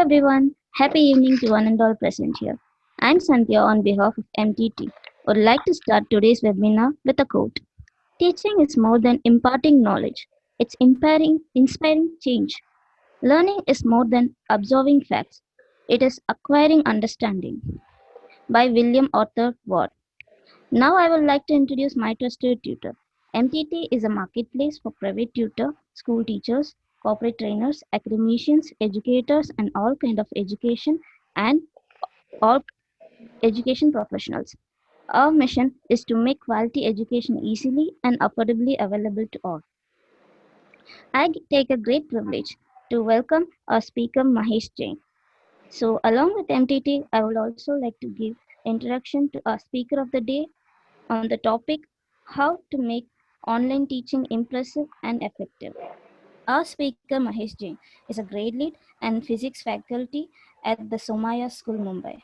everyone, happy evening to one and all present here. I'm Sandhya on behalf of MTT. Would like to start today's webinar with a quote. Teaching is more than imparting knowledge, it's inspiring change. Learning is more than absorbing facts, it is acquiring understanding. By William Arthur Ward. Now I would like to introduce my trusted tutor. MTT is a marketplace for private tutor, school teachers, corporate trainers, academicians, educators, and all kind of education and all education professionals. Our mission is to make quality education easily and affordably available to all. Take a great privilege to welcome our speaker Mahesh Jain. So along with MTT, I would also like to give introduction to our speaker of the day on the topic how to make online teaching impressive and effective. Our speaker Mahesh Jain is a grade lead and physics faculty at the Somaya School, Mumbai.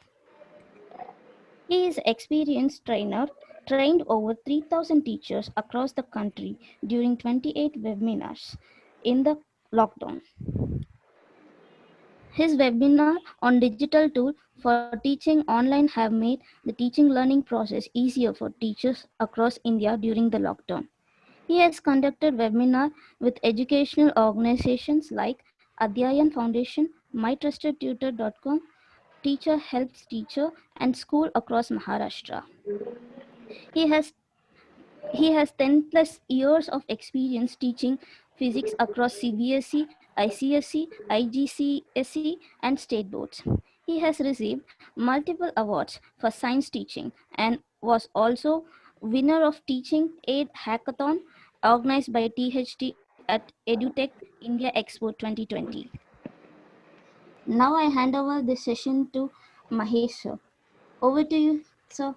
He is experienced trainer, trained over 3,000 teachers across the country during 28 webinars in the lockdown. His webinar on digital tool for teaching online have made the teaching learning process easier for teachers across India during the lockdown. He has conducted webinars with educational organizations like Adhyayan Foundation, mytrustedtutor.com, Teacher Helps Teacher, and school across Maharashtra. He has he has 10 plus years of experience teaching physics across CBSE, ICSE, IGCSE, and state boards. He has received multiple awards for science teaching and was also winner of Teaching Aid Hackathon organized by THT at EduTech India Expo 2020. Now I hand over this session to Mahesh sir. Over to you, sir.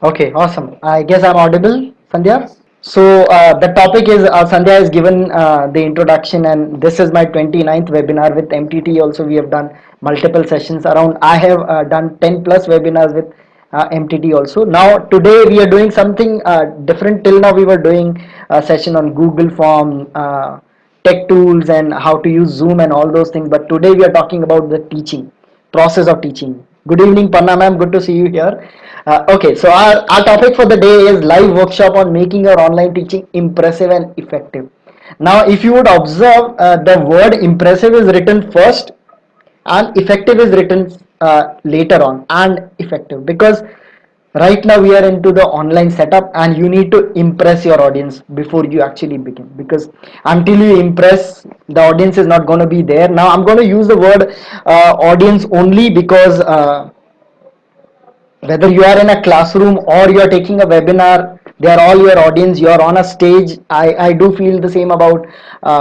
Okay, awesome. I guess I'm audible, Sandhya. Yes. So the topic is Sandhya has given the introduction, and this is my 29th webinar with MTT. Also, we have done multiple sessions around. I have done 10 plus webinars with MTT also. Now today we are doing something different. Till now we were doing a session on Google Form, tech tools, and how to use Zoom and all those things. But today we are talking about the teaching process of teaching. Good evening, Panna ma'am. Good to see you here. Okay, so our topic for the day is live workshop on making your online teaching impressive and effective. Now, if you would observe, the word impressive is written first and effective is written later on, and effective, because right now we are into the online setup and you need to impress your audience before you actually begin, because until you impress, the audience is not going to be there. Now I'm going to use the word audience only because whether you are in a classroom or you are taking a webinar, they are all your audience. You are on a stage. I do feel the same about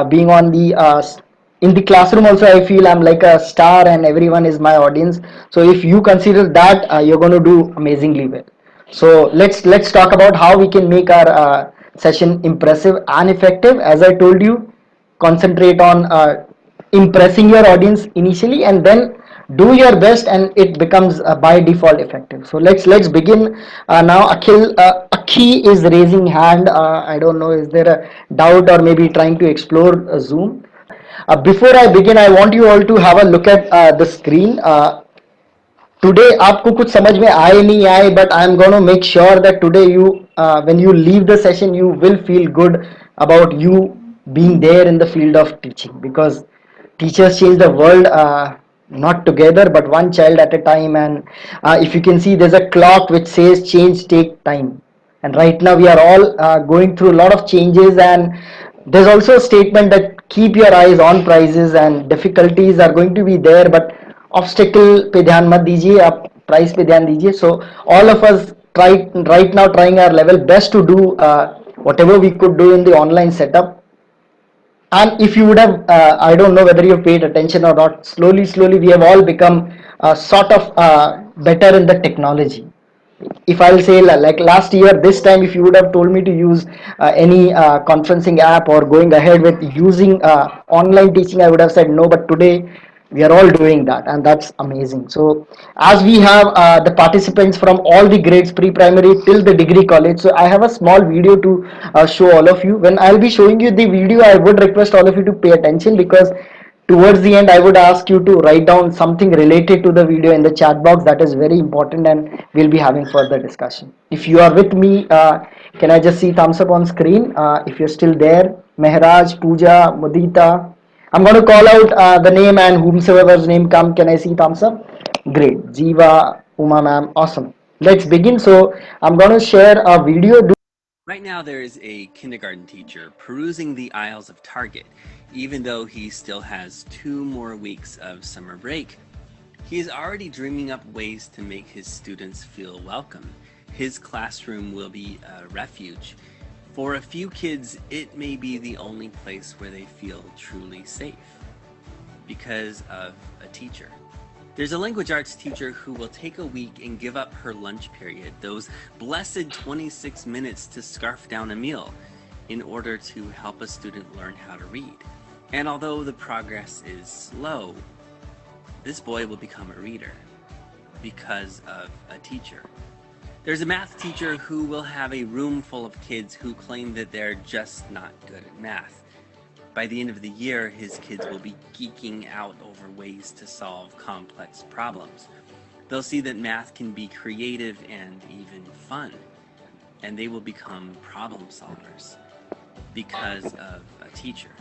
being on the in the classroom also. I feel I'm like a star and everyone is my audience. So if you consider that, you're going to do amazingly well. So let's talk about how we can make our session impressive and effective. As I told you, concentrate on impressing your audience initially, and then do your best, and it becomes by default effective. So let's begin now. Akhil, Akhi is raising hand. I don't know, is there a doubt or maybe trying to explore Zoom? Before I begin, I want you all to have a look at the screen. Today आपको कुछ समझ में आए नहीं आए, but I am going to make sure that today you when you leave the session you will feel good about you being there in the field of teaching, because teachers change the world, not together but one child at a time. And if you can see, there's a clock which says change take time, and right now we are all going through a lot of changes. And there's also a statement that keep your eyes on prizes, and difficulties are going to be there, but obstacle पे ध्यान मत दीजिए, आप price पे ध्यान दीजिए. So all of us try right now trying our level best to do whatever we could do in the online setup. And if you would have I don't know whether you've paid attention or not, slowly we have all become sort of better in the technology. If I'll say, like last year this time, if you would have told me to use any conferencing app or going ahead with using online teaching, I would have said no. But today we are all doing that, and that's amazing. So as we have the participants from all the grades, pre-primary till the degree college, so I have a small video to show all of you. When I'll be showing you the video, I would request all of you to pay attention, because Towards the end, I would ask you to write down something related to the video in the chat box. That is very important, and we'll be having further discussion. If you are with me, can I just see thumbs up on screen? If you're still there, Mehraj, Pooja, Mudita, I'm going to call out the name, and whomsoever's name come, can I see thumbs up? Great. Jiva, Uma ma'am, awesome. Let's begin. So I'm going to share a video. Right now, there is a kindergarten teacher perusing the aisles of Target, even though he still has 2 more weeks of summer break. He is already dreaming up ways to make his students feel welcome. His classroom will be a refuge. For a few kids, it may be the only place where they feel truly safe because of a teacher. There's a language arts teacher who will take a week and give up her lunch period, those blessed 26 minutes to scarf down a meal, in order to help a student learn how to read. And although the progress is slow, this boy will become a reader because of a teacher. There's a math teacher who will have a room full of kids who claim that they're just not good at math. By the end of the year, his kids will be geeking out over ways to solve complex problems. They'll see that math can be creative and even fun, and they will become problem solvers because of a teacher.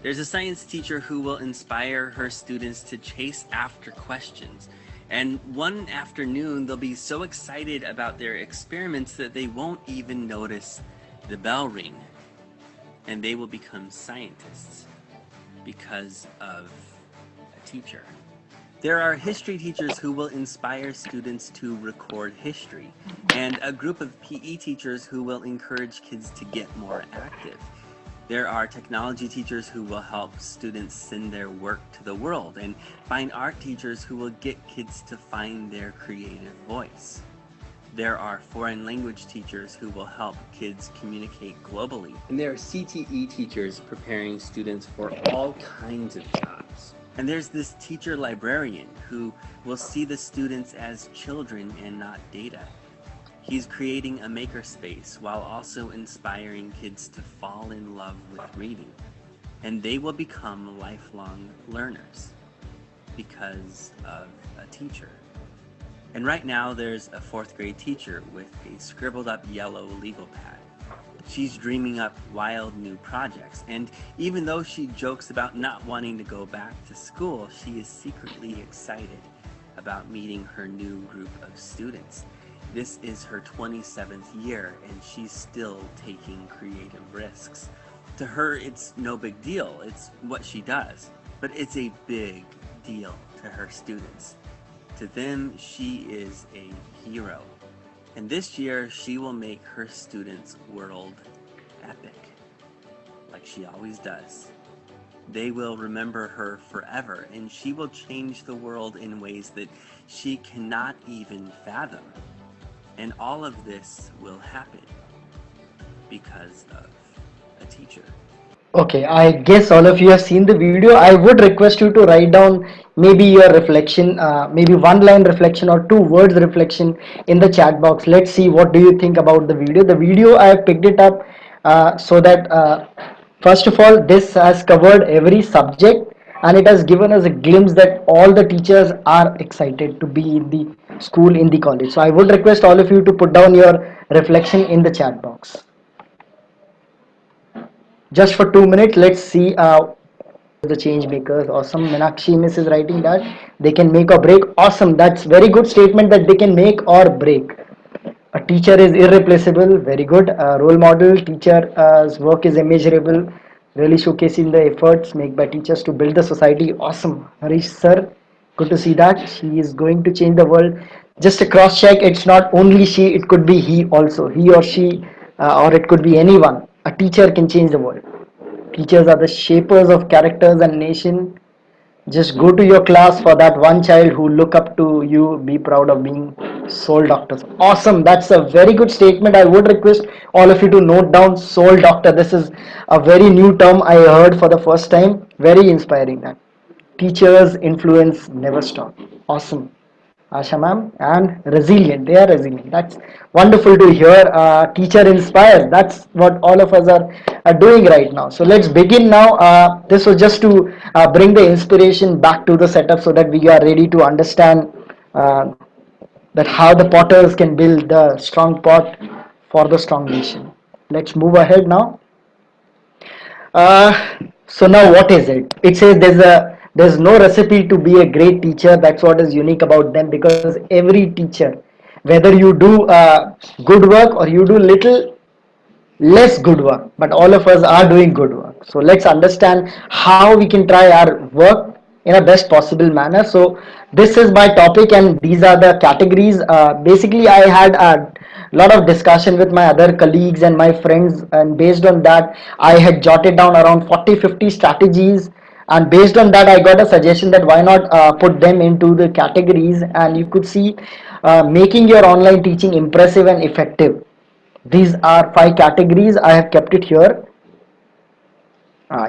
There's a science teacher who will inspire her students to chase after questions. And one afternoon, they'll be so excited about their experiments that they won't even notice the bell ring. And they will become scientists because of a teacher. There are history teachers who will inspire students to record history, and a group of PE teachers who will encourage kids to get more active. There are technology teachers who will help students send their work to the world, and fine art teachers who will get kids to find their creative voice. There are foreign language teachers who will help kids communicate globally. And there are CTE teachers preparing students for all kinds of jobs. And there's this teacher librarian who will see the students as children and not data. He's creating a makerspace while also inspiring kids to fall in love with reading. And they will become lifelong learners because of a teacher. And right now there's a 4th grade teacher with a scribbled up yellow legal pad. She's dreaming up wild new projects, and even though she jokes about not wanting to go back to school, she is secretly excited about meeting her new group of students. This is her 27th year, and she's still taking creative risks. To her, it's no big deal, it's what she does, but it's a big deal to her students. To them, she is a hero. And this year, she will make her students' world epic, like she always does. They will remember her forever, and she will change the world in ways that she cannot even fathom. And all of this will happen because of a teacher. Okay, I guess all of you have seen the video. I would request you to write down maybe your reflection, maybe one line reflection or 2 words reflection in the chat box. Let's see what do you think about the video. The video I have picked it up so that first of all, this has covered every subject, and it has given us a glimpse that all the teachers are excited to be in the school, in the college. So I would request all of you to put down your reflection in the chat box. Just for 2 minutes, let's see the change makers. Awesome. Meenakshi Miss is writing that they can make or break. Awesome. That's very good statement, that they can make or break. A teacher is irreplaceable. Very good. Role model teacher's work is immeasurable, really showcasing the efforts made by teachers to build the society. Awesome. Harish sir, good to see that she is going to change the world. Just a cross check, it's not only she, it could be he also, he or she, or it could be anyone. A teacher can change the world. Teachers are the shapers of characters and nation. Just go to your class for that one child who look up to you. Be proud of being soul doctors. Awesome. That's a very good statement. I would request all of you to note down soul doctor. This is a very new term I heard for the first time. Very inspiring that. Teachers' influence never stop. Awesome. Asha ma'am, and resilient. They are resilient. That's wonderful to hear. Teacher inspired. That's what all of us are doing right now. So let's begin now. This was just to bring the inspiration back to the setup so that we are ready to understand uh, that how the potters can build the strong pot for the strong nation. Let's move ahead now. So now what is it? It says there's no recipe to be a great teacher. That's what is unique about them, because every teacher, whether you do good work or you do little less good work, but all of us are doing good work. So let's understand how we can try our work in a best possible manner. So this is my topic and these are the categories. Basically I had a lot of discussion with my other colleagues and my friends, and based on that I had jotted down around 40-50 strategies, and based on that I got a suggestion that why not put them into the categories. And you could see making your online teaching impressive and effective. These are 5 categories. I have kept it here.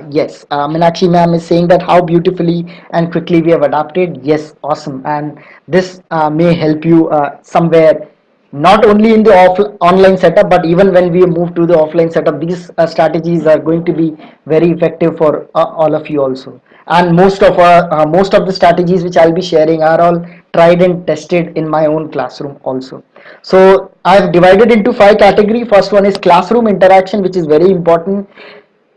Yes, Meenakshi ma'am is saying that how beautifully and quickly we have adapted. Yes, awesome. And this may help you somewhere, not only in the online setup, but even when we move to the offline setup, these strategies are going to be very effective for all of you also. And most of the strategies which I'll be sharing are all tried and tested in my own classroom also. So I've divided into 5 categories. First one is classroom interaction, which is very important.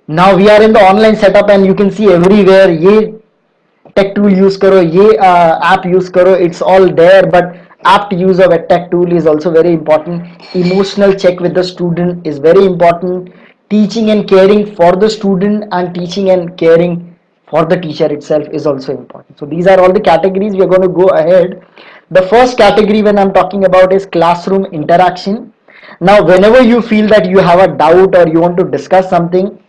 Now we are in the online setup and you can see everywhere ये tech tool use करो, ये app use करो, it's all there. But apt use of a tech tool is also very important. Emotional check with the student is very important. Teaching and caring for the student and teaching and caring for the teacher itself is also important. So these are all the categories we are going to go ahead. The first category when I'm talking about is classroom interaction. Now whenever you feel that you have a doubt or you want to discuss something,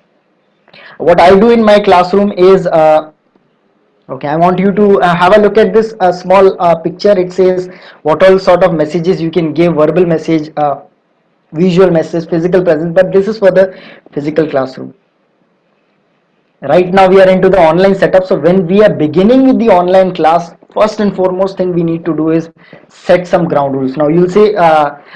what I do in my classroom is okay, I want you to have a look at this small picture. It says what all sort of messages you can give: verbal message, visual message, physical presence. But this is for the physical classroom. Right now we are into the online setup. So when we are beginning with the online class, first and foremost thing we need to do is set some ground rules. Now you'll say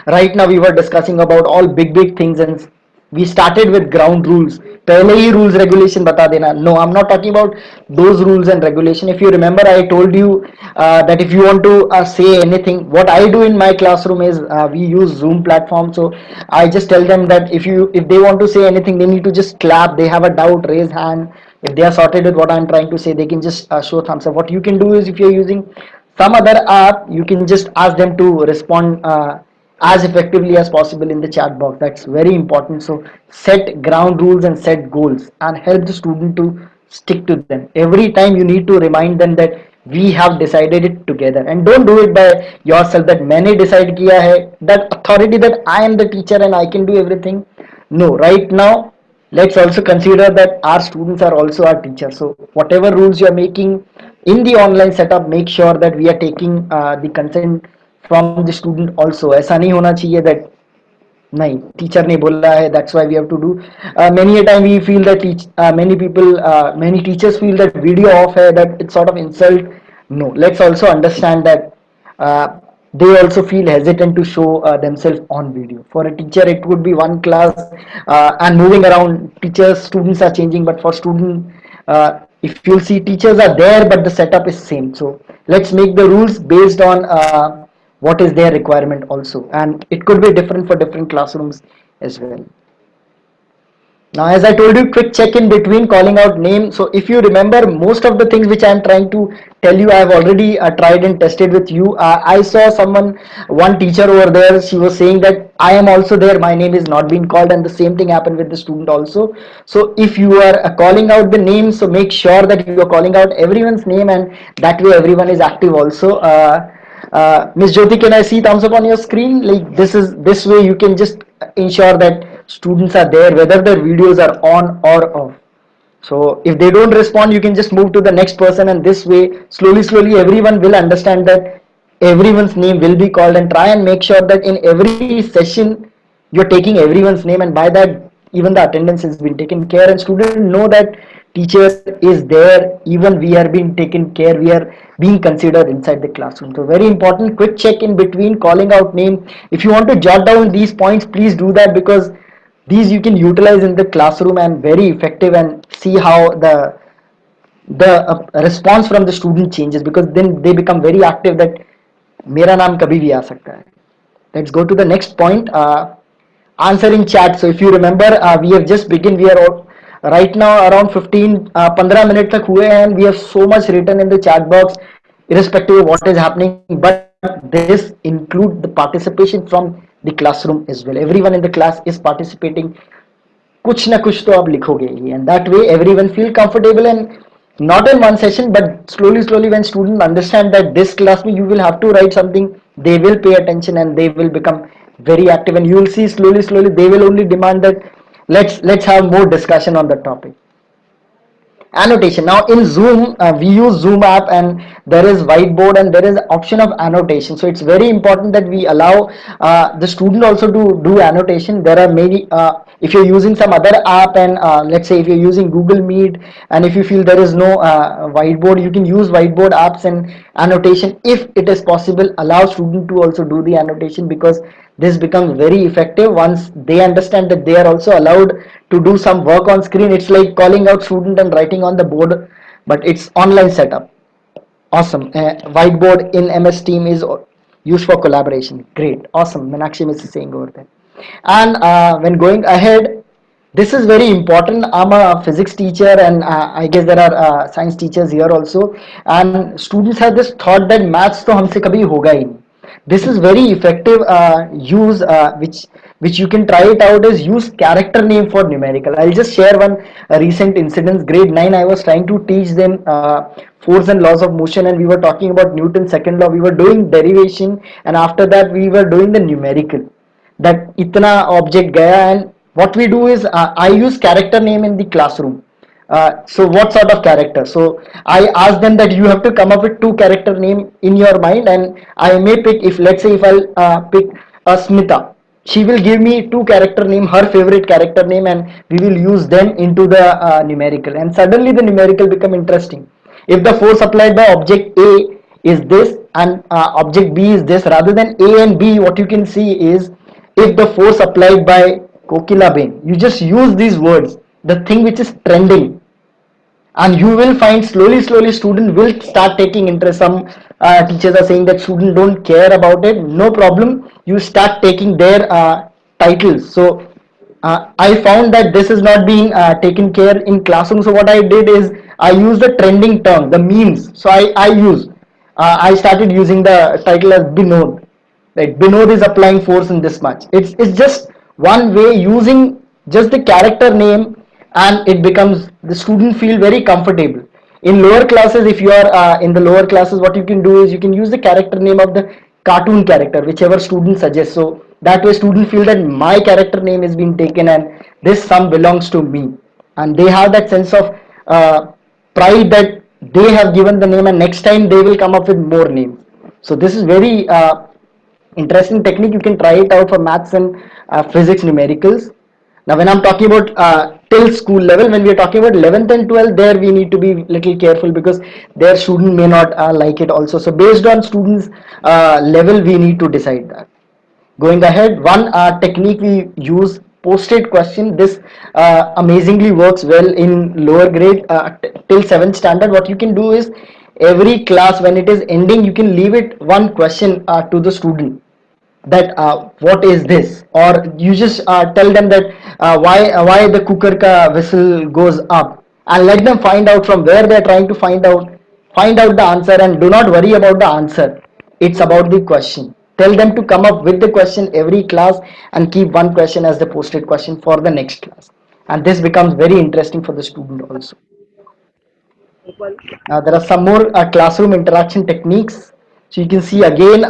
right now we were discussing about all big things and we started with ground rules. पहले ही rules regulation बता देना. No, I'm not talking about those rules and regulation. If you remember, I told you that if you want to say anything, what I do in my classroom is we use Zoom platform. So I just tell them that if they want to say anything, they need to just clap. They have a doubt, raise hand. If they are sorted with what I'm trying to say, they can just show thumbs up. What you can do is, if you're using some other app, you can just ask them to respond as effectively as possible in the chat box. That's very important. So set ground rules and set goals and help the student to stick to them. Every time you need to remind them that we have decided it together, and don't do it by yourself that मैंने decide किया है, that authority that I am the teacher and I can do everything. No, right now let's also consider that our students are also our teachers. So whatever rules you are making in the online setup, make sure that we are taking the consent from the student also. ऐसा नहीं होना चाहिए that नहीं teacher ने बोला है, that's why we have to do. Many a time we feel that many teachers feel that video off है, that it's sort of insult. No, let's also understand that they also feel hesitant to show themselves on video. For a teacher it would be one class and moving around, teachers students are changing, but for student if you'll see, teachers are there but the setup is same. So let's make the rules based on what is their requirement also, and it could be different for different classrooms as well. Now, as I told you, quick check in between calling out name. So if you remember, most of the things which I am trying to tell you, I have already tried and tested with you. I saw one teacher over there, she was saying that I am also there, my name is not being called, and the same thing happened with the student also. So if you are calling out the name, so make sure that you are calling out everyone's name, and that way everyone is active also. Miss Jyoti, can I see thumbs up on your screen? Like this way you can just ensure that students are there whether their videos are on or off. So if they don't respond, you can just move to the next person, and this way slowly everyone will understand that everyone's name will be called, and try and make sure that in every session you're taking everyone's name, and by that even the attendance has been taken care, and students know that teacher is there, even we are being taken care, we are being considered inside the classroom. So very important, quick check in between calling out name. If you want to jot down these points, please do that, because these you can utilize in the classroom and very effective, and see how the response from the student changes, because then they become very active that मेरा नाम कभी भी आ सकता है. Let's go to the next point. Answer in chat. So if you remember, we have just begun. We are right now around 15 minutes तक हुए हैं, and we have so much written in the chat box, irrespective of what is happening. But this include the participation from the classroom as well. Everyone in the class is participating. कुछ ना कुछ तो आप लिखोगे ही, and that way everyone feel comfortable, and not in one session but slowly when students understand that this class you will have to write something, they will pay attention and they will become very active, and you will see slowly they will only demand that let's have more discussion on the topic. Annotation. Now in Zoom, we use Zoom app, and there is whiteboard and there is option of annotation. So it's very important that we allow the student also to do annotation. There are many, if you're using some other app, and let's say if you're using Google Meet, and if you feel there is no whiteboard, you can use whiteboard apps and annotation. If it is possible, allow student to also do the annotation, because this becomes very effective once they understand that they are also allowed to do some work on screen. It's like calling out student and writing on the board, but it's online setup. Awesome. Whiteboard in MS Team is used for collaboration. Great. Awesome. Meenakshi is saying over there. And when going ahead, this is very important. I'm a physics teacher, and I guess there are science teachers here also, and students have this thought that maths to हमसे कभी होगा ही नहीं. This is very effective use, which you can try it out, is use character name for numerical. I'll just share one recent incident. Grade 9, I was trying to teach them force and laws of motion, and we were talking about Newton's second law. We were doing derivation, and after that we were doing the numerical, that itna object gaya. And what we do is, I use character name in the classroom. So what sort of character? So I ask them that you have to come up with two character name in your mind, and I may pick, if let's say if I'll pick Smita, she will give me two character name, her favorite character name, and we will use them into the numerical, and suddenly the numerical become interesting. If the force applied by object A is this, and object B is this, rather than A and B, what you can see is, if the force applied by Kokila Bain, you just use these words, the thing which is trending, and you will find slowly student will start taking interest. Some teachers are saying that students don't care about it. No problem, you start taking their titles. So I found that this is not being taken care in classroom. So what I did is, I used the trending term, the memes. So I started using the title as Binod. Right, Binod is applying force in this much. It's just one way, using just the character name, and it becomes, the student feel very comfortable. In lower classes, if you are in the lower classes, what you can do is, you can use the character name of the cartoon character, whichever student suggests. So that way student feel that my character name is being taken, and this sum belongs to me, and they have that sense of pride that they have given the name, and next time they will come up with more names. So this is very interesting technique. You can try it out for maths and physics numericals. Now when I'm talking about till school level, when we are talking about 11th and 12th, there we need to be little careful, because their student may not like it also. So based on students level, we need to decide that. Going ahead, one technique we use, post-it question. This amazingly works well in lower grade till 7th standard. What you can do is, every class when it is ending, you can leave it one question to the student, that what is this, or you just tell them that why the cooker ka whistle goes up, and let them find out from where they are trying to find out the answer, and do not worry about the answer. It's about the question. Tell them to come up with the question every class, and keep one question as the post-it question for the next class, and this becomes very interesting for the student also. There are some more classroom interaction techniques. So you can see again,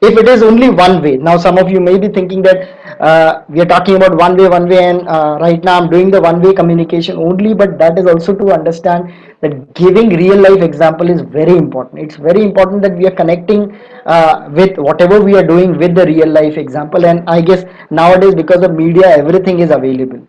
if it is only one way. Now some of you may be thinking that we are talking about one way, and right now I'm doing the one way communication only, but that is also to understand that giving real life example is very important. It's very important that we are connecting with whatever we are doing with the real life example, and I guess nowadays, because of media, everything is available.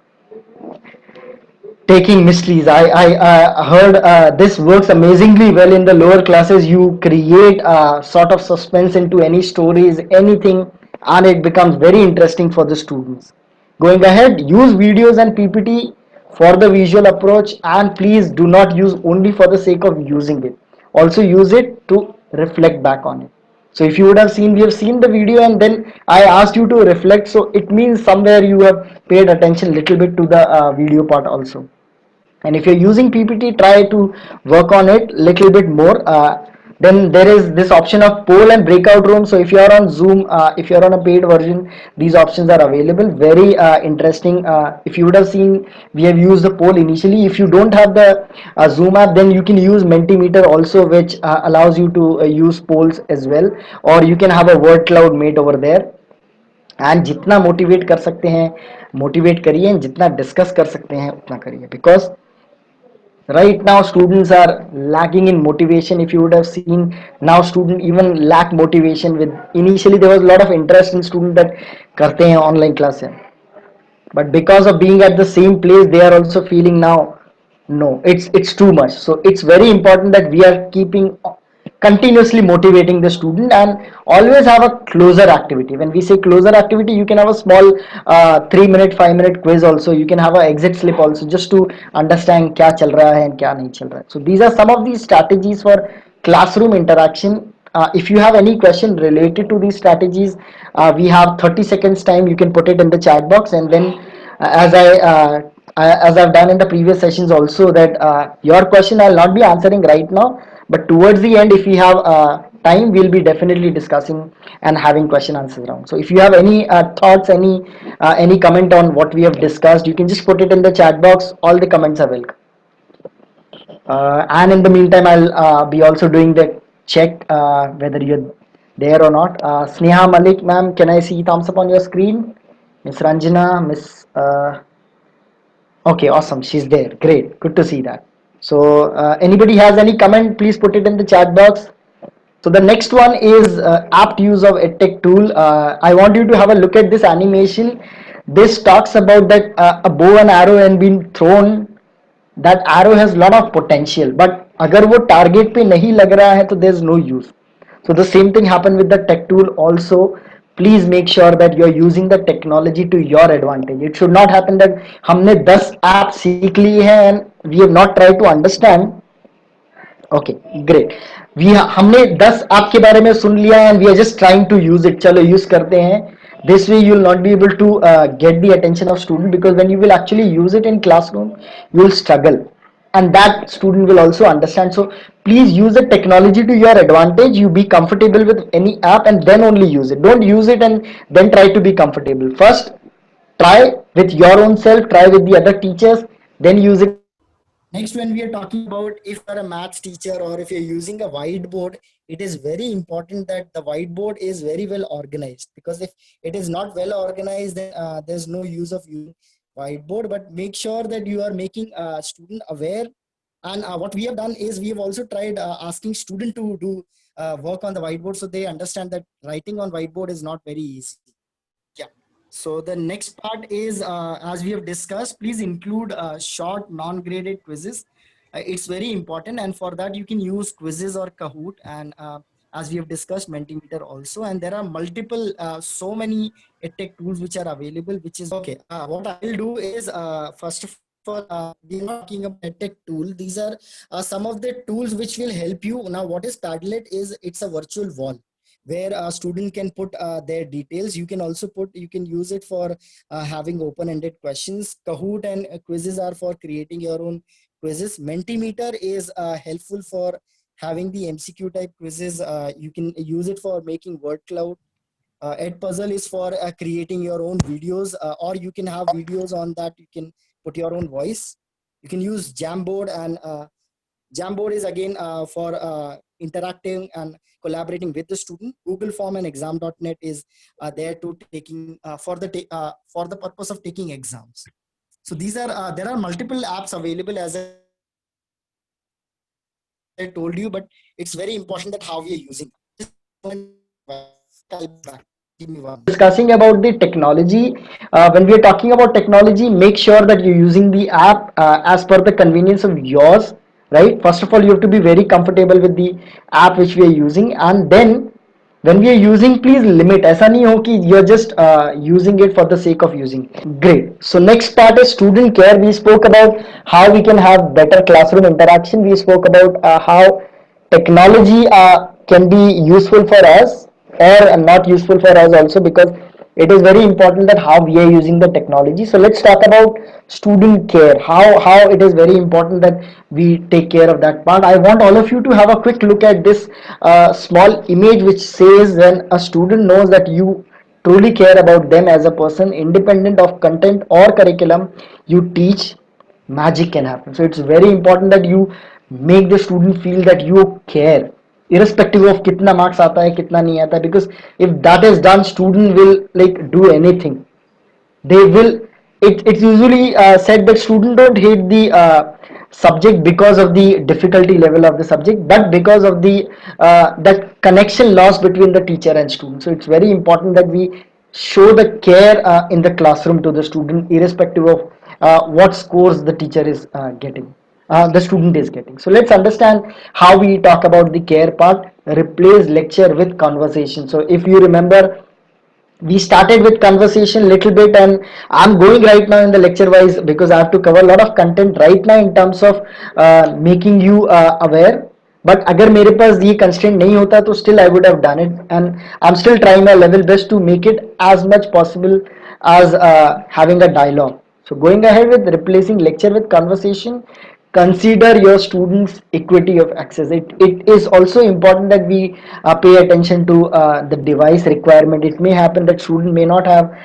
taking mysteries. I heard this works amazingly well in the lower classes. You create a sort of suspense into any stories, anything, and it becomes very interesting for the students. Going ahead, use videos and PPT for the visual approach, and please do not use only for the sake of using it. Also use it to reflect back on it. So if you would have seen, we have seen the video and then I asked you to reflect. So it means somewhere you have paid attention little bit to the video part also. And if you're using PPT, try to work on it little bit more. Then there is this option of poll and breakout room. So if you're on Zoom, if you're on a paid version, these options are available. Very interesting. If you would have seen, we have used the poll initially. If you don't have the Zoom app, then you can use Mentimeter also, which allows you to use polls as well. Or you can have a word cloud made over there. And जितना motivate कर सकते हैं motivate करिए, जितना discuss कर सकते हैं उतना करिए, because right now students are lacking in motivation. If you would have seen, now student even lack motivation. With initially there was a lot of interest in student that करते हैं online class है, but because of being at the same place they are also feeling now no, it's too much. So it's very important that we are keeping continuously motivating the student and always have a closer activity. When we say closer activity, you can have a small 3 minute 5 minute quiz also, you can have a exit slip also, just to understand क्या चल रहा है and क्या नहीं चल रहा है. So these are some of these strategies for classroom interaction. If you have any question related to these strategies, we have 30 seconds time. You can put it in the chat box, and then as I've done in the previous sessions also, that your question I'll not be answering right now, but towards the end, if we have time, we'll be definitely discussing and having question answers round. So if you have any thoughts, any comment on what we have discussed, you can just put it in the chat box. All the comments are welcome. And in the meantime, I'll be also doing the check whether you're there or not. Sneha Malik, ma'am, can I see thumbs up on your screen? Miss Ranjana, Miss. Okay, awesome. She's there. Great. Good to see that. So, anybody has any comment? Please put it in the chat box. So the next one is apt use of edtech tool. I want you to have a look at this animation. This talks about that a bow and arrow and being thrown. That arrow has a lot of potential, but अगर वो target पे नहीं लग रहा है तो there's no use. So the same thing happened with the tech tool also. Please make sure that you're using the technology to your advantage. It should not happen that हमने 10 apps सीख ली है and we have not tried to understand. Okay great, we हमने 10 आपके बारे में सुन लिया and we are just trying to use it, चलो यूज करते हैं. This way you will not be able to get the attention of student, because when you will actually use it in classroom you will struggle, and that student will also understand. So please use the technology to your advantage. You be comfortable with any app and then only use it. Don't use it and then try to be comfortable. First try with your own self, try with the other teachers, then use it. Next, when we are talking about if you're a maths teacher or if you're using a whiteboard, it is very important that the whiteboard is very well organized, because if it is not well organized, then there's no use of using whiteboard. But make sure that you are making a student aware. And what we have done is we have also tried asking student to do work on the whiteboard, so they understand that writing on whiteboard is not very easy. Yeah. So the next part is, as we have discussed, please include short non-graded quizzes. It's very important, and for that you can use quizzes or Kahoot, and as we have discussed, Mentimeter also. And there are multiple, so many edtech tools which are available, which is okay. What I'll do is, first of all, we're not talking about edtech tool. These are some of the tools which will help you. Now, what is Padlet is, it's a virtual wall where a student can put their details. You can also you can use it for having open-ended questions. Kahoot and quizzes are for creating your own quizzes. Mentimeter is helpful for having the MCQ type quizzes. You can use it for making word cloud. Edpuzzle is for creating your own videos, or you can have videos on that. You can put your own voice. You can use Jamboard, and Jamboard is again for interacting and collaborating with the student. Google Form and Exam.net is there to taking for the purpose of taking exams. So these are there are multiple apps available, as I told you, but it's very important that how we are using it. Discussing about the technology. When we are talking about technology, make sure that you're using the app as per the convenience of yours, right? First of all, you have to be very comfortable with the app which we are using, and then when we are using, please limit. ऐसा नहीं हो कि you're just using it for the sake of using. Great. So next part is student care. We spoke about how we can have better classroom interaction. We spoke about how technology can be useful for us or not useful for us also, because it is very important that how we are using the technology. So let's talk about student care, how it is very important that we take care of that part. I want all of you to have a quick look at this small image which says, when a student knows that you truly care about them as a person independent of content or curriculum you teach, magic can happen. So it's very important that you make the student feel that you care, irrespective of kitna marks aata hai kitna nahi aata hai, because if that is done, student will like do anything. They will, it's usually said that students don't hate the subject because of the difficulty level of the subject, but because of the that connection lost between the teacher and student. So it's very important that we show the care in the classroom to the student, irrespective of what scores the teacher is getting, the student is getting. So let's understand how we talk about the care part. Replace lecture with conversation. So if you remember, we started with conversation little bit, and I'm going right now in the lecture wise because I have to cover a lot of content right now in terms of making you aware. But अगर मेरे पास ये constraint नहीं होता तो still I would have done it, and I'm still trying my level best to make it as much possible as having a dialogue. So going ahead with replacing lecture with conversation, consider your students equity of access. It is also important that we pay attention to the device requirement. It may happen that student may not have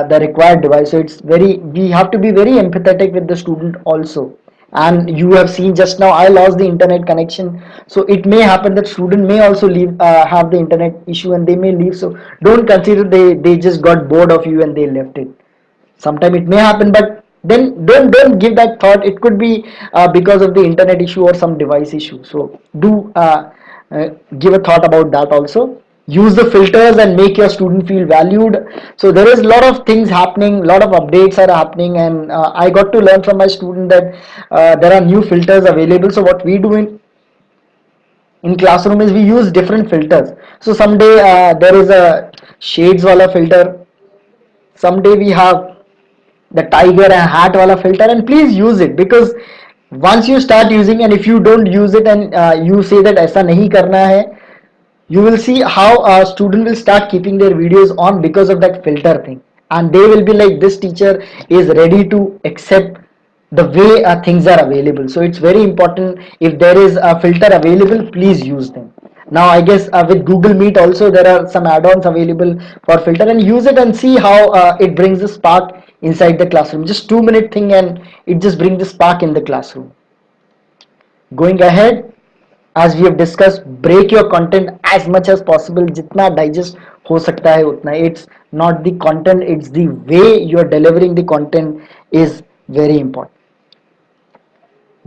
the required device, so it's very, we have to be very empathetic with the student also. And you have seen just now I lost the internet connection, so it may happen that student may also leave, have the internet issue, and they may leave. So don't consider they just got bored of you and they left it. Sometime it may happen, but then don't give that thought. It could be because of the internet issue or some device issue. So do give a thought about that also. Use the filters and make your student feel valued. So there is a lot of things happening, a lot of updates are happening, and I got to learn from my student that there are new filters available. So what we do in classroom is we use different filters. So someday there is a shades wala filter, someday we have the tiger and hat wala filter, and please use it, because once you start using, and if you don't use it and you say that aisa nahi karna hai, you will see how a student will start keeping their videos on because of that filter thing, and they will be like, this teacher is ready to accept the way things are available. So it's very important, if there is a filter available, please use them. Now I guess with Google Meet also there are some add-ons available for filter, and use it and see how it brings the spark inside the classroom. Just 2 minute thing, and it just brings the spark in the classroom. Going ahead, as we have discussed, break your content as much as possible. Jitna digest हो सकता है उतना. It's not the content, it's the way you are delivering the content is very important.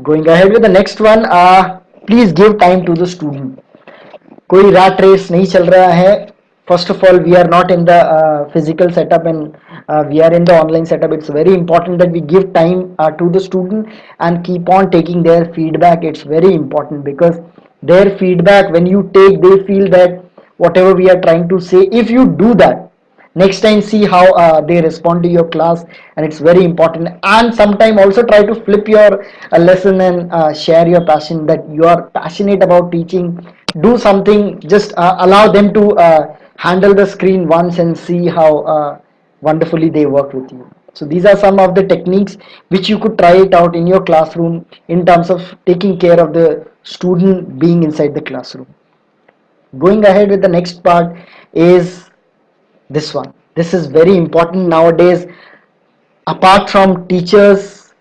Going ahead with the next one, please give time to the student. कोई rat race नहीं चल रहा है. First of all, we are not in the physical setup, and we are in the online setup. It's very important that we give time to the student and keep on taking their feedback. It's very important, because their feedback, when you take, they feel that whatever we are trying to say, if you do that, next time see how they respond to your class, and it's very important. And sometime also try to flip your lesson and share your passion, that you are passionate about teaching. Do something, just allow them to handle the screen once and see how wonderfully they work with you. So these are some of the techniques which you could try it out in your classroom in terms of taking care of the student being inside the classroom. Going ahead with the next part is this one. This is very important nowadays. Apart from teachers,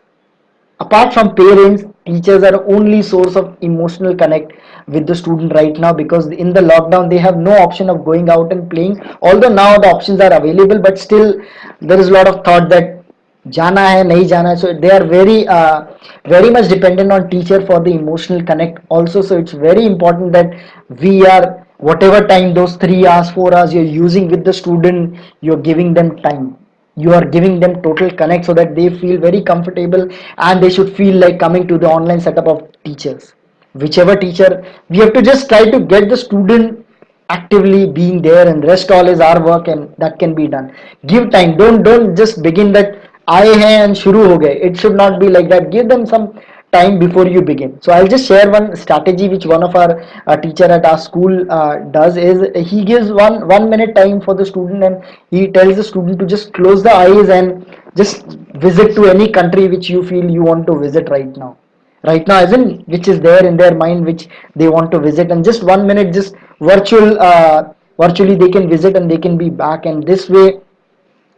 apart from parents, teachers are only source of emotional connect with the student right now, because in the lockdown they have no option of going out and playing. Although now the options are available, but still there is a lot of thought that jana hai nahi jana hai. So they are very much dependent on teacher for the emotional connect also. So it's very important that we are whatever time, those 3 hours, 4 hours you're using with the student, you're giving them time, you are giving them total connect so that they feel very comfortable, and they should feel like coming to the online setup of teachers, whichever teacher. We have to just try to get the student actively being there, and rest all is our work, and that can be done. Give time, don't just begin that आए हैं and शुरू हो गए. It should not be like that. Give them some time before you begin. So I'll just share one strategy which one of our teacher at our school does is he gives one minute time for the student, and he tells the student to just close the eyes and just visit to any country which you feel you want to visit right now, as in which is there in their mind which they want to visit, and just 1 minute just virtually they can visit and they can be back, and this way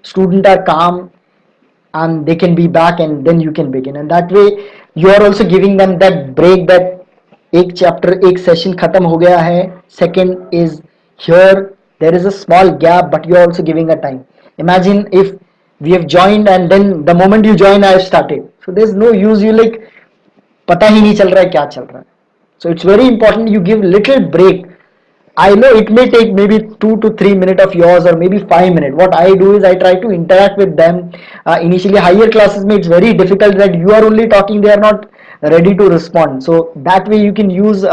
student are calm and they can be back, and then you can begin, and that way you are also giving them that break, that एक chapter एक session खत्म हो गया है, second is here, there is a small gap but you are also giving a time. Imagine if we have joined and then the moment you join I have started, so there's no use, you like पता ही नहीं चल रहा है क्या चल रहा है. So it's very important you give little break. I know it may take maybe 2 to 3 minutes of yours or maybe 5 minutes. What I do is I try to interact with them. Initially, higher classes, it's very difficult that you are only talking, they are not ready to respond. So that way you can use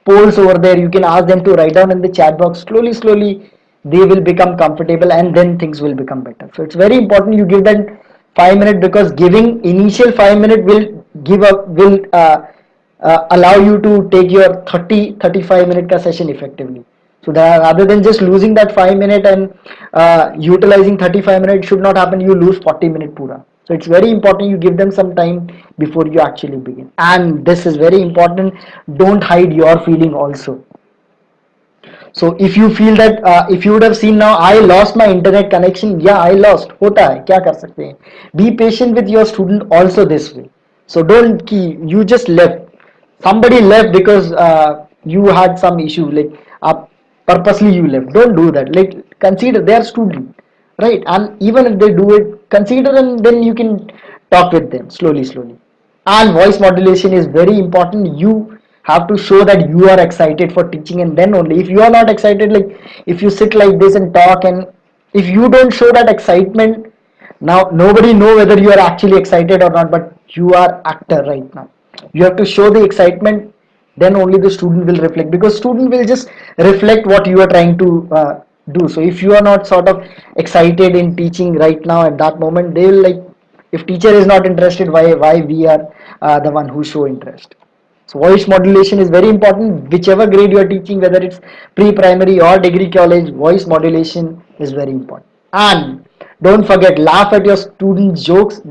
polls over there. You can ask them to write down in the chat box. Slowly, slowly, they will become comfortable, and then things will become better. So it's very important you give them 5 minutes, because giving initial 5 minutes will allow you to take your 30-35 minute ka session effectively. So that rather than just losing that 5 minute and utilizing 35 minutes, should not happen, you lose 40 minute pura. So it's very important you give them some time before you actually begin, and this is very important, don't hide your feeling also. So if you feel that if you would have seen now I lost my internet connection, yeah, I lost, होता है, क्या कर सकते हैं. Be patient with your student also this way. So don't keep, you just left, somebody left because you had some issue, like purposely you left, don't do that. Like consider they are student, right? And even if they do it, consider, and then you can talk with them slowly. And voice modulation is very important. You have to show that you are excited for teaching, and then only, if you are not excited, like if you sit like this and talk, and if you don't show that excitement, now nobody know whether you are actually excited or not, but you are actor right now. You have to show the excitement, then only the student will reflect, because student will just reflect what you are trying to do. So if you are not sort of excited in teaching right now at that moment, they will like, if teacher is not interested, why we are the one who show interest. So voice modulation is very important, whichever grade you are teaching, whether it's pre-primary or degree college, voice modulation is very important. And don't forget, laugh at your students' jokes.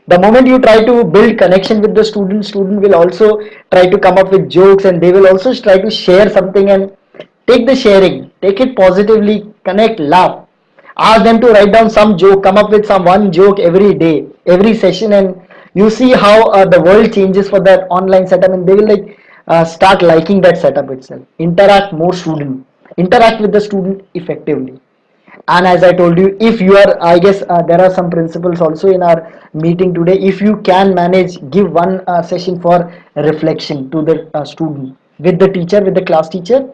The moment you try to build connection with the student will also try to come up with jokes, and they will also try to share something, and take the sharing, take it positively, connect, laugh. Ask them to write down some joke, come up with some one joke every day, every session, and you see how the world changes for that online setup, and they will like start liking that setup itself. Interact more student, interact with the student effectively. And as I told you, if you are, I guess there are some principles also in our meeting today, if you can manage, give one session for reflection to the student with the teacher, with the class teacher.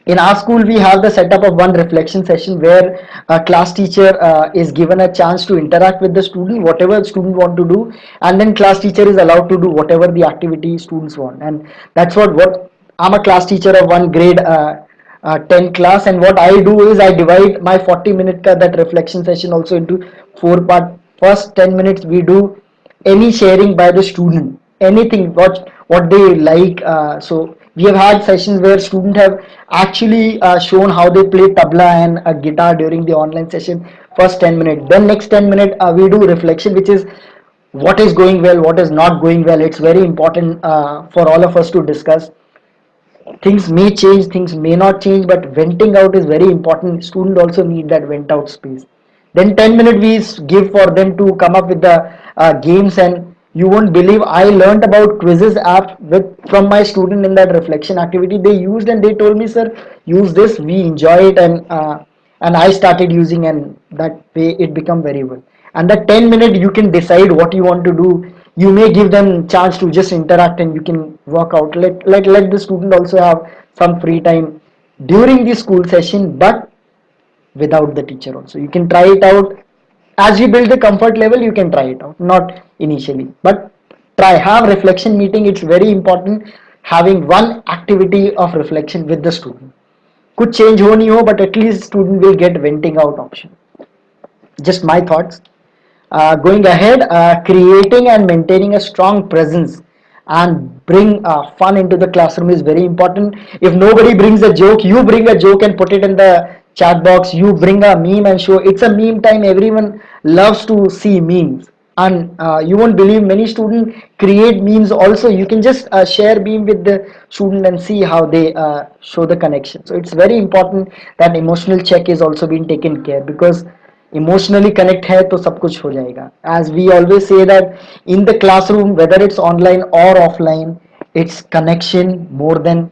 In our school we have the setup of one reflection session where a class teacher is given a chance to interact with the student, whatever student want to do, and then class teacher is allowed to do whatever the activity students want. And that's what I'm a class teacher of one grade 10 class, and what I do is I divide my 40 minute that reflection session also into 4 part. First 10 minutes we do any sharing by the student, anything what they like. So we have had sessions where students have actually shown how they play tabla and a guitar during the online session, first 10 minutes. Then next 10 minutes we do reflection, which is what is going well, what is not going well. It's very important for all of us to discuss. Things may change, things may not change, but venting out is very important. Students also need that vent out space. Then 10 minutes we give for them to come up with the games, and you won't believe I learned about quizzes app from my student in that reflection activity. They used and they told me, sir, use this, we enjoy it, and I started using, and that way it become very well. And that 10 minutes you can decide what you want to do. You may give them chance to just interact, and you can work out, let the student also have some free time during the school session, but without the teacher also. You can try it out. As you build the comfort level, you can try it out, not initially, but try. Have reflection meeting. It's very important, having one activity of reflection with the student. कुछ change हो नहीं हो, but at least student will get venting out option. Just my thoughts. Going ahead, creating and maintaining a strong presence and bring fun into the classroom is very important. If nobody brings a joke, you bring a joke and put it in the chat box. You bring a meme and show. It's a meme time. Everyone loves to see memes. And you won't believe, many students create memes also. You can just share meme with the student and see how they show the connection. So it's very important that emotional check is also being taken care, because emotionally connect है तो सब कुछ हो जाएगा. As we always say that in the classroom, whether it's online और offline, it's connection more than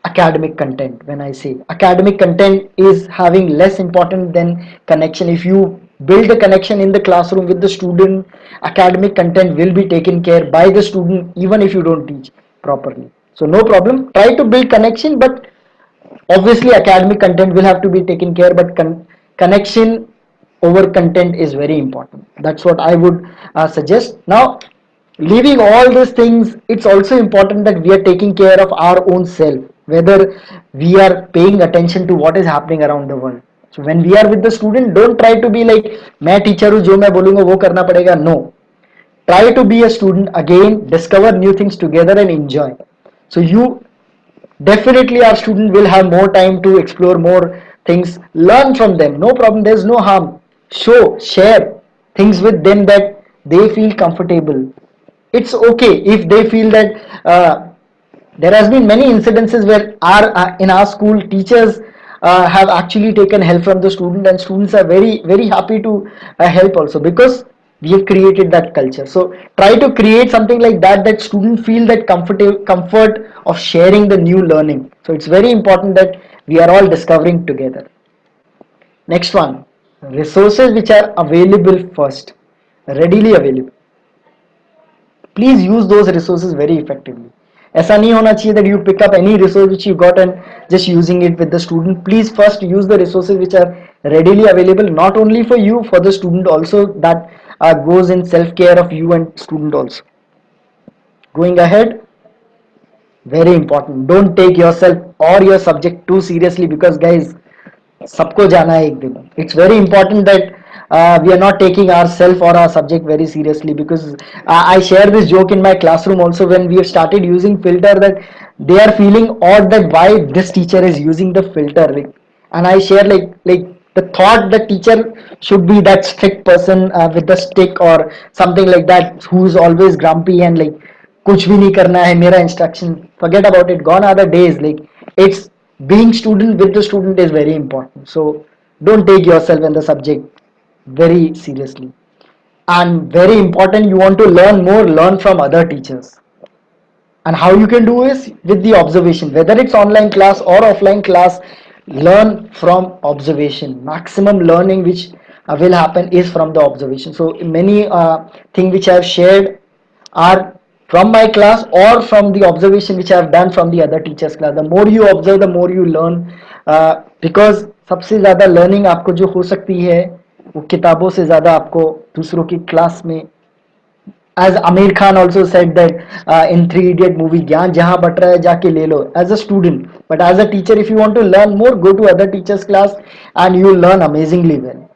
academic content. When I say academic content is having less important than connection, if you build a connection in the classroom with the student, academic content will be taken care by the student even if you don't teach properly. So no problem, try to build connection, but obviously academic content will have to be taken care, but connection over content is very important. That's what I would suggest. Now, leaving all these things, it's also important that we are taking care of our own self, whether we are paying attention to what is happening around the world. So when we are with the student, don't try to be like मैं teacher हूँ, जो मैं बोलूँगा वो करना पड़ेगा. No, try to be a student again, discover new things together and enjoy. So you definitely, our student will have more time to explore more things, learn from them, no problem, there's no harm. Share things with them that they feel comfortable. It's okay if they feel that there has been many incidences where our in our school teachers have actually taken help from the student, and students are very very happy to help also, because we have created that culture. So try to create something like that, that students feel that comfort of sharing the new learning. So it's very important that we are all discovering together. Next one, resources which are available first, readily available. Please use those resources very effectively. ऐसा नहीं होना चाहिए that you pick up any resource which you got and just using it with the student. Please first use the resources which are readily available, not only for you, for the student also. That goes in self-care of you and student also. Going ahead, very important, don't take yourself or your subject too seriously, because guys, सबको जाना है एक दिन. It's very important that we are not taking ourselves or our subject very seriously, because I share this joke in my classroom also when we have started using filter, that they are feeling odd that why this teacher is using the filter, and I share like the thought that teacher should be that strict person with the stick or something like that, who is always grumpy and like कुछ भी नहीं करना है मेरा instruction, forget about it, gone are the days. Like, it's being student with the student is very important. So don't take yourself and the subject very seriously. And very important, you want to learn more, learn from other teachers. And how you can do is with the observation, whether it's online class or offline class, learn from observation. Maximum learning which will happen is from the observation. So many things which I have shared are from my class or from the observation which I have done from the other teachers class. The more you observe, the more you learn, because सबसे ज़्यादा learning आपको जो हो सकती है वो किताबों से ज़्यादा आपको दूसरों की क्लास में. As Amir Khan also said that in Three Idiot movie, ज्ञान जहाँ बट रहा है जाके ले लो, as a student. But as a teacher, if you want to learn more, go to other teachers class and you will learn amazingly well.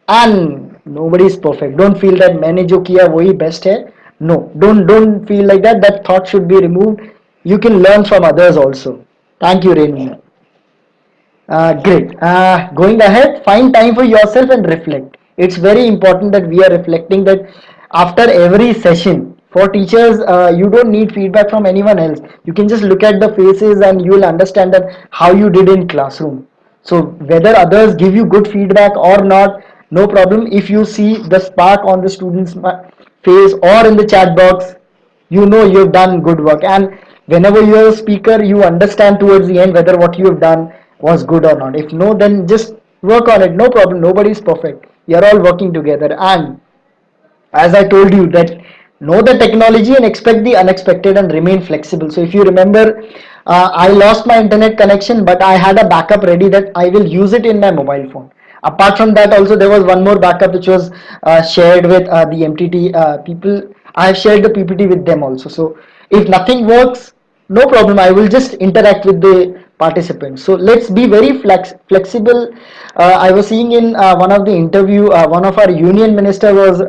And nobody is perfect. Don't feel that मैंने जो किया वही best है. No, don't feel like that. That thought should be removed. You can learn from others also. Thank you, Renu. Great. Going ahead, find time for yourself and reflect. It's very important that we are reflecting that after every session. For teachers, you don't need feedback from anyone else. You can just look at the faces and you will understand that how you did in classroom. So whether others give you good feedback or not, no problem. If you see the spark on the student's face or in the chat box, you know you've done good work. And whenever you're a speaker, you understand towards the end whether what you have done was good or not. If no, then just work on it. No problem. Nobody is perfect. You're all working together. And as I told you, that know the technology and expect the unexpected and remain flexible. So if you remember, I lost my internet connection, but I had a backup ready that I will use it in my mobile phone. Apart from that, also there was one more backup which was shared with the MTT people. I have shared the PPT with them also. So if nothing works, no problem. I will just interact with the participants. So let's be very flexible. I was seeing in one of the interview, one of our union minister was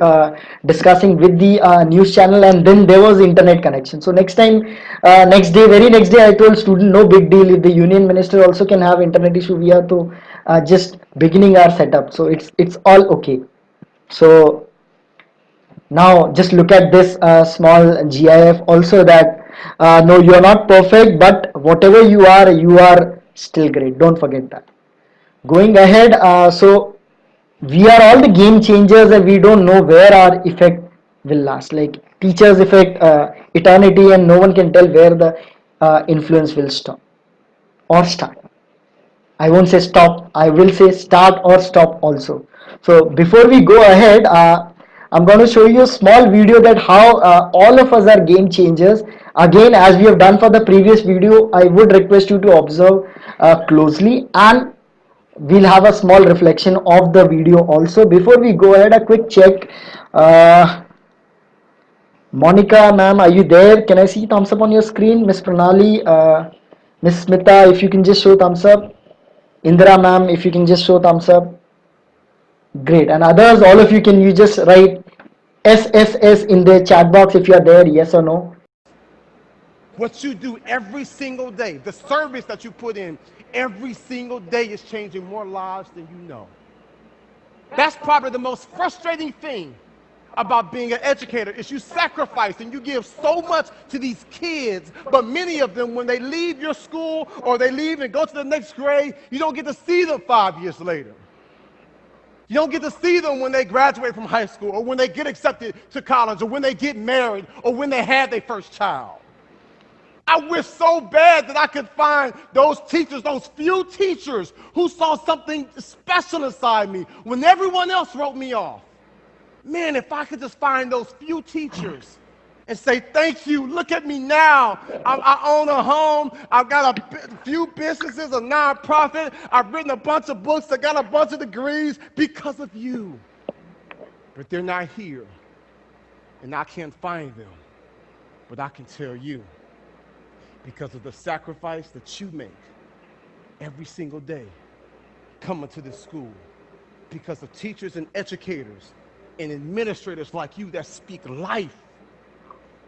discussing with the news channel, and then there was internet connection. So next time, next day, very next day, I told student, no big deal. If the union minister also can have internet issue, we are to just beginning our setup. So it's all okay. So now just look at this small GIF also, that no, you are not perfect, but whatever you are still great. Don't forget that. Going ahead, so we are all the game changers, and we don't know where our effect will last. Like teachers effect eternity, and no one can tell where the influence will stop or start. I won't say stop, I will say start or stop also. So before we go ahead, I'm going to show you a small video that how all of us are game changers. Again, as we have done for the previous video, I would request you to observe closely, and we'll have a small reflection of the video also. Before we go ahead, a quick check. Monica ma'am, are you there? Can I see thumbs up on your screen? Miss Pranali, Miss Smita, if you can just show thumbs up. Indra ma'am, if you can just show thumbs up. Great. And others, all of you, can you just write SSS in the chat box if you are there, yes or no? What you do every single day, the service that you put in every single day is changing more lives than you know. That's probably the most frustrating thing about being an educator, is you sacrifice and you give so much to these kids, but many of them, when they leave your school or they leave and go to the next grade, you don't get to see them 5 years later. You don't get to see them when they graduate from high school, or when they get accepted to college, or when they get married, or when they had their first child. I wish so bad that I could find those teachers, those few teachers who saw something special inside me when everyone else wrote me off. Man, if I could just find those few teachers and say, thank you, look at me now. I own a home, I've got a few businesses, a nonprofit, I've written a bunch of books, I got a bunch of degrees because of you. But they're not here, and I can't find them. But I can tell you, because of the sacrifice that you make every single day coming to this school, because of teachers and educators and administrators like you that speak life,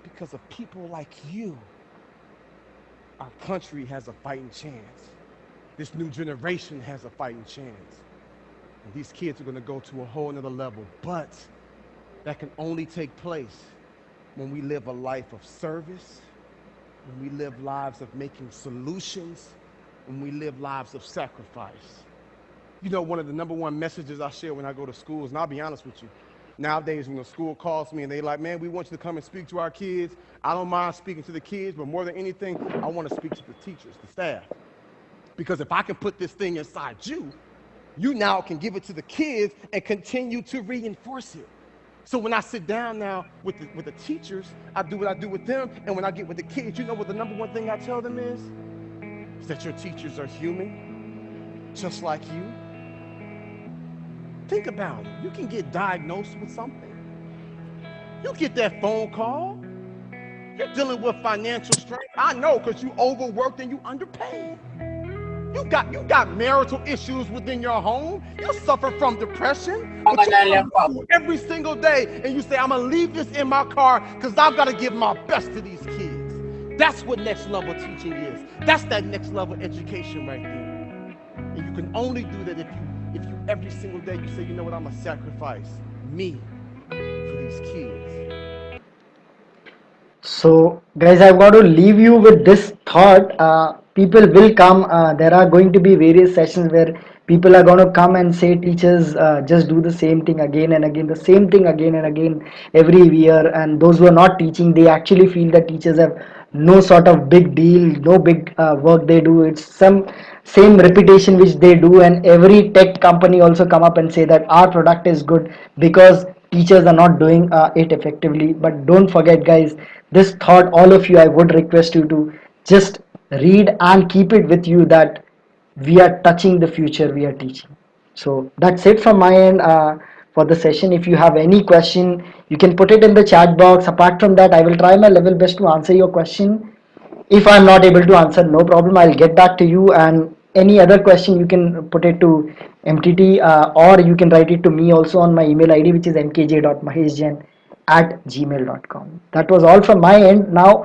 because of people like you, our country has a fighting chance. This new generation has a fighting chance. And these kids are going to go to a whole nother level. But that can only take place when we live a life of service, when we live lives of making solutions, when we live lives of sacrifice. You know, one of the number one messages I share when I go to schools, and I'll be honest with you, nowadays when the school calls me and they like, man, we want you to come and speak to our kids. I don't mind speaking to the kids, but more than anything, I want to speak to the teachers, the staff. Because if I can put this thing inside you, you now can give it to the kids and continue to reinforce it. So when I sit down now with the teachers, I do what I do with them. And when I get with the kids, you know what the number one thing I tell them is? Is that your teachers are human, just like you. Think about it. You can get diagnosed with something. You get that phone call. You're dealing with financial strain. I know, because you overworked and you underpaid. You got marital issues within your home. You suffer from depression. But you come every single day and you say, I'm going to leave this in my car because I've got to give my best to these kids. That's what next level teaching is. That's that next level education right there. And you can only do that if you every single day you say, you know what, I'm going to sacrifice me for these kids. So guys, I've got to leave you with this thought. People will come, there are going to be various sessions where people are going to come and say, teachers just do the same thing again and again, the same thing again and again every year. And those who are not teaching, they actually feel that teachers have no sort of big deal, no big work they do. It's some same reputation which they do. And every tech company also come up and say that our product is good because teachers are not doing it effectively. But don't forget guys, this thought, all of you, I would request you to just read and keep it with you that we are touching the future we are teaching. So that's it from my end for the session. If you have any question, you can put it in the chat box. Apart from that, I will try my level best to answer your question. If I'm not able to answer, no problem, I'll get back to you. And any other question, you can put it to MTT, or you can write it to me also on my email ID, which is mkj.maheshjain@gmail.com. That was all from my end. Now